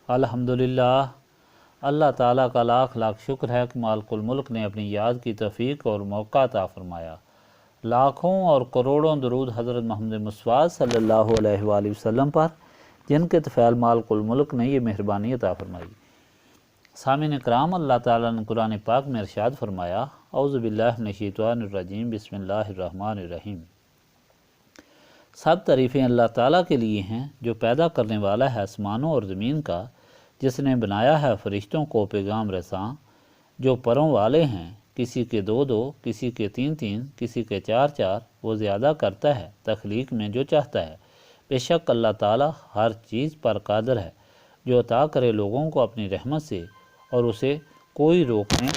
الحمدللہ، اللہ تعالیٰ کا لاکھ لاکھ شکر ہے کہ مالک الملک نے اپنی یاد کی توفیق اور موقع عطا فرمایا۔ لاکھوں اور کروڑوں درود حضرت محمد مصطفیٰ صلی اللہ علیہ وآلہ وسلم پر، جن کے طفیل مالک الملک نے یہ مہربانی عطا فرمائی۔ سامعین کرام، اللہ تعالیٰ نے قرآن پاک میں ارشاد فرمایا، اعوذ باللہ من الشیطان الرجیم، بسم اللہ الرحمن الرحیم۔ سب تعریفیں اللہ تعالیٰ کے لیے ہیں جو پیدا کرنے والا ہے آسمانوں اور زمین کا، جس نے بنایا ہے فرشتوں کو پیغام رساں، جو پروں والے ہیں، کسی کے دو دو، کسی کے تین تین، کسی کے چار چار، وہ زیادہ کرتا ہے تخلیق میں جو چاہتا ہے۔ بے شک اللہ تعالیٰ ہر چیز پر قادر ہے، جو عطا کرے لوگوں کو اپنی رحمت سے، اور اسے کوئی روکنے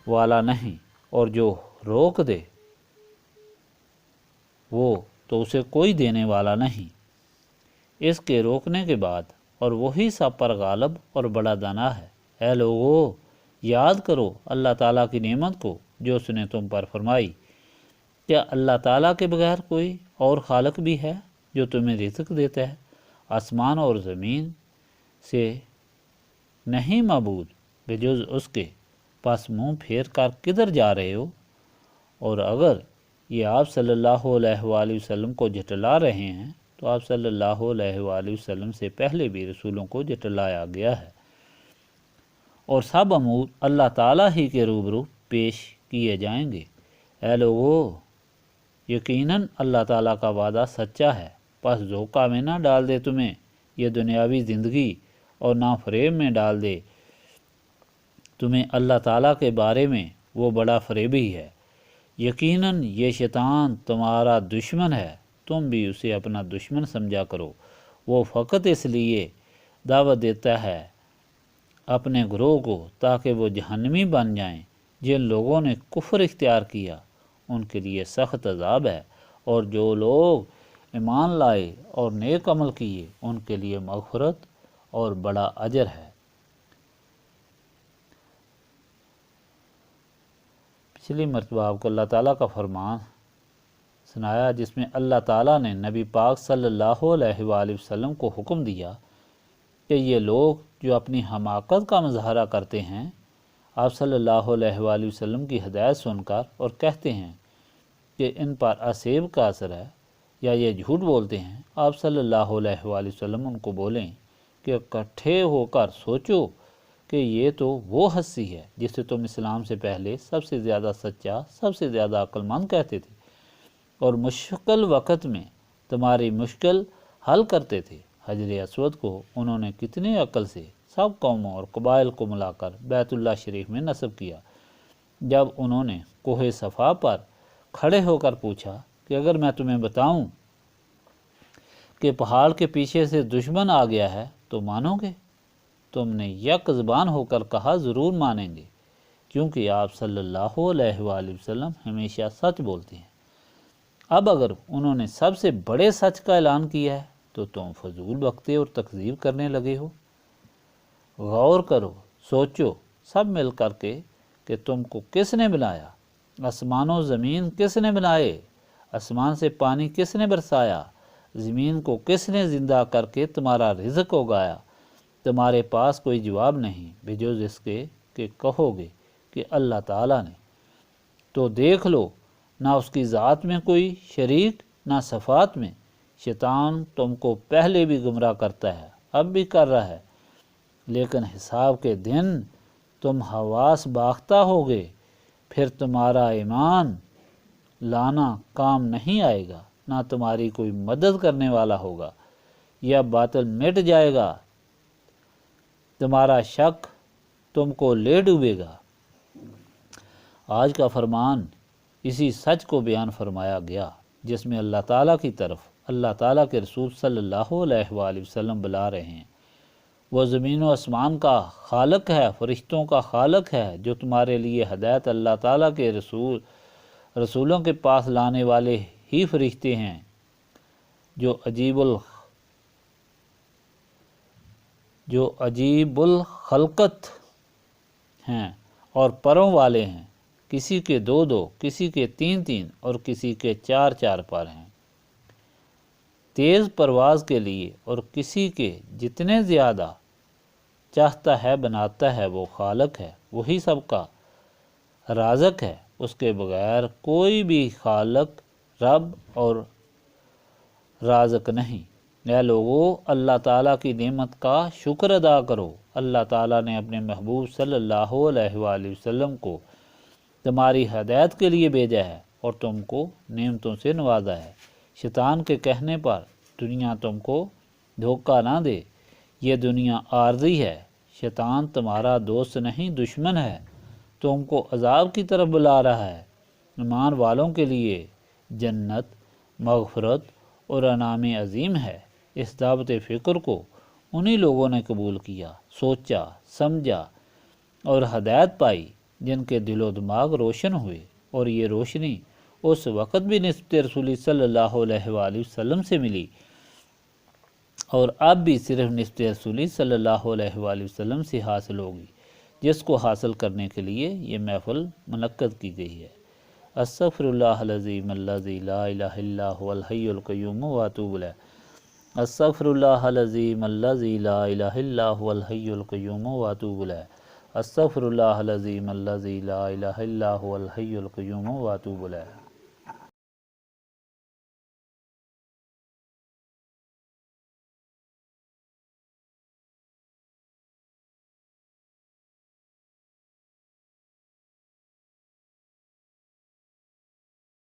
والا نہیں، اور جو روک دے وہ تو اسے کوئی دینے والا نہیں اس کے روکنے کے بعد، اور وہی سب پر غالب اور بڑا دانا ہے۔ اے لوگو، یاد کرو اللہ تعالیٰ کی نعمت کو جو اس نے تم پر فرمائی۔ کیا اللہ تعالیٰ کے بغیر کوئی اور خالق بھی ہے جو تمہیں رزق دیتا ہے؟ آسمان اور زمین سے نہیں معبود بجز اس کے، پس منہ پھیر کر کدھر جا رہے ہو؟ اور اگر یہ آپ صلی اللہ علیہ وآلہ وسلم کو جھٹلا رہے ہیں تو آپ صلی اللہ علیہ وآلہ وسلم سے پہلے بھی رسولوں کو جھٹلایا گیا ہے، اور سب امور اللہ تعالیٰ ہی کے روبرو پیش کیے جائیں گے۔ اے لوگو، یقیناً اللہ تعالیٰ کا وعدہ سچا ہے، پس دھوکہ میں نہ ڈال دے تمہیں یہ دنیاوی زندگی، اور نہ فریب میں ڈال دے تمہیں اللہ تعالیٰ کے بارے میں وہ بڑا فریبی ہے۔ یقیناً یہ شیطان تمہارا دشمن ہے، تم بھی اسے اپنا دشمن سمجھا کرو۔ وہ فقط اس لیے دعوت دیتا ہے اپنے گروہ کو تاکہ وہ جہنمی بن جائیں۔ جن لوگوں نے کفر اختیار کیا ان کے لیے سخت عذاب ہے، اور جو لوگ ایمان لائے اور نیک عمل کیے ان کے لیے مغفرت اور بڑا اجر ہے۔ پچھلی مرتبہ آپ کو اللہ تعالیٰ کا فرمان سنایا، جس میں اللہ تعالیٰ نے نبی پاک صلی اللہ علیہ وآلہ وسلم کو حکم دیا کہ یہ لوگ جو اپنی حماقت کا مظاہرہ کرتے ہیں آپ صلی اللہ علیہ وآلہ وسلم کی ہدایت سن کر، اور کہتے ہیں کہ ان پر اسیب کا اثر ہے یا یہ جھوٹ بولتے ہیں، آپ صلی اللہ علیہ وآلہ وسلم ان کو بولیں کہ اکٹھے ہو کر سوچو کہ یہ تو وہ ہستی ہے جسے تم اسلام سے پہلے سب سے زیادہ سچا، سب سے زیادہ عقل مند کہتے تھے، اور مشکل وقت میں تمہاری مشکل حل کرتے تھے۔ حجر اسود کو انہوں نے کتنی عقل سے سب قوموں اور قبائل کو ملا کر بیت اللہ شریف میں نصب کیا۔ جب انہوں نے کوہ صفا پر کھڑے ہو کر پوچھا کہ اگر میں تمہیں بتاؤں کہ پہاڑ کے پیچھے سے دشمن آ گیا ہے تو مانو گے؟ تم نے یک زبان ہو کر کہا ضرور مانیں گے، کیونکہ آپ صلی اللہ علیہ وآلہ وسلم ہمیشہ سچ بولتے ہیں۔ اب اگر انہوں نے سب سے بڑے سچ کا اعلان کیا ہے تو تم فضول بکتے اور تکذیب کرنے لگے ہو۔ غور کرو، سوچو سب مل کر کے کہ تم کو کس نے بنایا، آسمان و زمین کس نے بنائے، آسمان سے پانی کس نے برسایا، زمین کو کس نے زندہ کر کے تمہارا رزق اگایا۔ تمہارے پاس کوئی جواب نہیں بجز اس کے کہ کہو گے کہ اللہ تعالیٰ نے۔ تو دیکھ لو، نہ اس کی ذات میں کوئی شریک، نہ صفات میں۔ شیطان تم کو پہلے بھی گمراہ کرتا ہے، اب بھی کر رہا ہے، لیکن حساب کے دن تم حواس باختہ ہوگے، پھر تمہارا ایمان لانا کام نہیں آئے گا، نہ تمہاری کوئی مدد کرنے والا ہوگا، یا باطل مٹ جائے گا، تمہارا شک تم کو لے ڈوبے گا۔ آج کا فرمان اسی سچ کو بیان فرمایا گیا جس میں اللہ تعالیٰ کی طرف اللہ تعالیٰ کے رسول صلی اللہ علیہ وآلہ وسلم بلا رہے ہیں۔ وہ زمین و آسمان کا خالق ہے، فرشتوں کا خالق ہے، جو تمہارے لیے ہدایت اللہ تعالیٰ کے رسولوں کے پاس لانے والے ہی فرشتے ہیں، جو عجیب الخلقت ہیں اور پروں والے ہیں، کسی کے دو دو، کسی کے تین تین، اور کسی کے چار چار پر ہیں۔ تیز پرواز کے لیے اور کسی کے جتنے زیادہ چاہتا ہے بناتا ہے وہ خالق ہے، وہی سب کا رازق ہے، اس کے بغیر کوئی بھی خالق، رب اور رازق نہیں۔ اے لوگو، اللہ تعالیٰ کی نعمت کا شکر ادا کرو۔ اللہ تعالیٰ نے اپنے محبوب صلی اللہ علیہ وآلہ وسلم کو تمہاری ہدایت کے لیے بھیجا ہے اور تم کو نعمتوں سے نوازا ہے۔ شیطان کے کہنے پر دنیا تم کو دھوکہ نہ دے، یہ دنیا عارضی ہے۔ شیطان تمہارا دوست نہیں دشمن ہے، تم کو عذاب کی طرف بلا رہا ہے۔ ایمان والوں کے لیے جنت، مغفرت اور انعام عظیم ہے۔ اس دعوت فکر کو انہی لوگوں نے قبول کیا، سوچا، سمجھا اور ہدایت پائی جن کے دل و دماغ روشن ہوئے، اور یہ روشنی اس وقت بھی نسبت رسولی صلی اللہ علیہ وآلہ وسلم سے ملی اور اب بھی صرف نسبت رسولی صلی اللہ علیہ وآلہ وسلم سے حاصل ہوگی، جس کو حاصل کرنے کے لیے یہ محفل منعقد کی گئی ہے۔ استغفر اللہ العظیم الذی لا الہ الا هو الحی القیوم واتوب الیہ۔ استغفر اللہ العظیم الذی لا الہ الا هو الحی القیوم واتوب الیہ۔ استغفر اللہ العظیم الذی لا الہ الا هو الحی القیوم واتوب الیہ۔